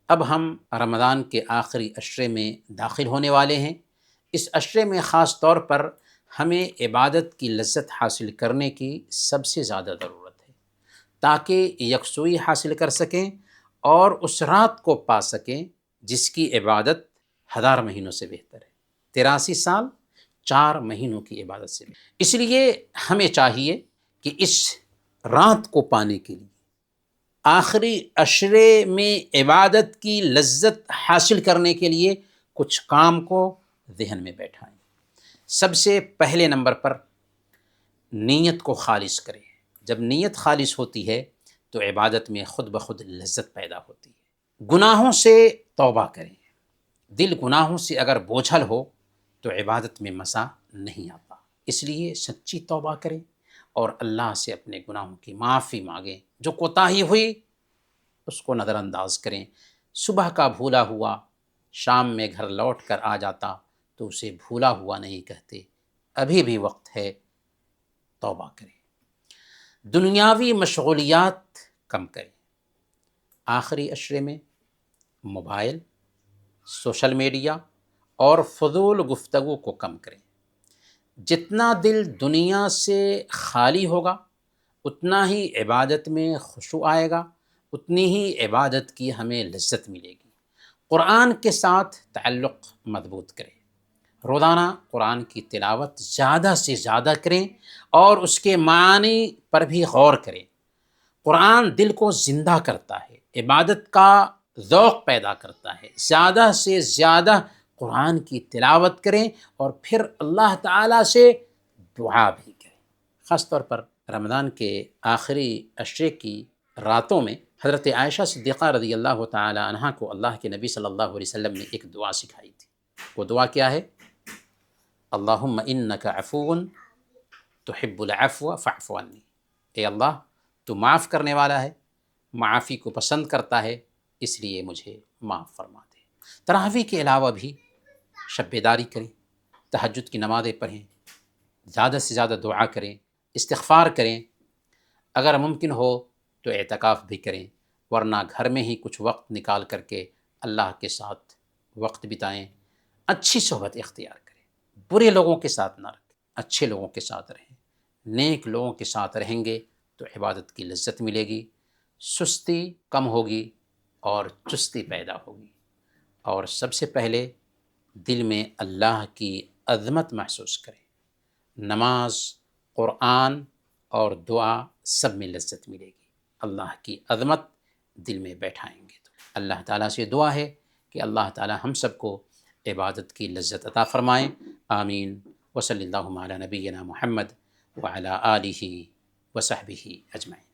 اب ہم رمضان کے آخری عشرے میں داخل ہونے والے ہیں۔ اس عشرے میں خاص طور پر ہمیں عبادت کی لذت حاصل کرنے کی سب سے زیادہ ضرورت ہے، تاکہ یکسوئی حاصل کر سکیں اور اس رات کو پا سکیں جس کی عبادت 1000 مہینوں سے بہتر ہے، 83 سال 4 مہینوں کی عبادت سے بہتر۔ اس لیے ہمیں چاہیے کہ اس رات کو پانے کے لیے، آخری عشرے میں عبادت کی لذت حاصل کرنے کے لیے کچھ کام کو ذہن میں بیٹھائیں۔ سب سے پہلے نمبر پر نیت کو خالص کریں۔ جب نیت خالص ہوتی ہے تو عبادت میں خود بخود لذت پیدا ہوتی ہے۔ گناہوں سے توبہ کریں۔ دل گناہوں سے اگر بوجھل ہو تو عبادت میں مزہ نہیں آتا، اس لیے سچی توبہ کریں اور اللہ سے اپنے گناہوں کی معافی مانگیں۔ جو کوتاہی ہوئی اس کو نظر انداز کریں۔ صبح کا بھولا ہوا شام میں گھر لوٹ کر آ جاتا تو اسے بھولا ہوا نہیں کہتے، ابھی بھی وقت ہے، توبہ کریں۔ دنیاوی مشغولیات کم کریں۔ آخری عشرے میں موبائل، سوشل میڈیا اور فضول گفتگو کو کم کریں۔ جتنا دل دنیا سے خالی ہوگا اتنا ہی عبادت میں خشوع آئے گا، اتنی ہی عبادت کی ہمیں لذت ملے گی۔ قرآن کے ساتھ تعلق مضبوط کریں۔ روزانہ قرآن کی تلاوت زیادہ سے زیادہ کریں اور اس کے معنی پر بھی غور کریں۔ قرآن دل کو زندہ کرتا ہے، عبادت کا ذوق پیدا کرتا ہے۔ زیادہ سے زیادہ قرآن کی تلاوت کریں اور پھر اللہ تعالیٰ سے دعا بھی کریں۔ خاص طور پر رمضان کے آخری عشرے کی راتوں میں حضرت عائشہ صدیقہ رضی اللہ تعالی عنہا کو اللہ کے نبی صلی اللہ علیہ وسلم نے ایک دعا سکھائی تھی۔ وہ دعا کیا ہے؟ اللہم انک عفو تحب العفو فاعف عنی۔ اے اللہ تو معاف کرنے والا ہے، معافی کو پسند کرتا ہے، اس لیے مجھے معاف فرما دے۔ تراویح کے علاوہ بھی شب بیداری کریں، تہجد کی نمازیں پڑھیں، زیادہ سے زیادہ دعا کریں، استغفار کریں، اگر ممکن ہو تو اعتکاف بھی کریں، ورنہ گھر میں ہی کچھ وقت نکال کر کے اللہ کے ساتھ وقت بتائیں۔ اچھی صحبت اختیار کریں، برے لوگوں کے ساتھ نہ رہیں، اچھے لوگوں کے ساتھ رہیں۔ نیک لوگوں کے ساتھ رہیں گے تو عبادت کی لذت ملے گی، سستی کم ہوگی اور چستی پیدا ہوگی، اور سب سے پہلے دل میں اللہ کی عظمت محسوس کریں۔ نماز، قرآن اور دعا سب میں لذت ملے گی۔ اللہ کی عظمت دل میں بیٹھائیں گے تو اللہ تعالیٰ سے دعا ہے کہ اللہ تعالیٰ ہم سب کو عبادت کی لذت عطا فرمائیں۔ آمین۔ وصلی اللہ علی نبینا محمد وعلی آلہ وصحبہ اجمعین۔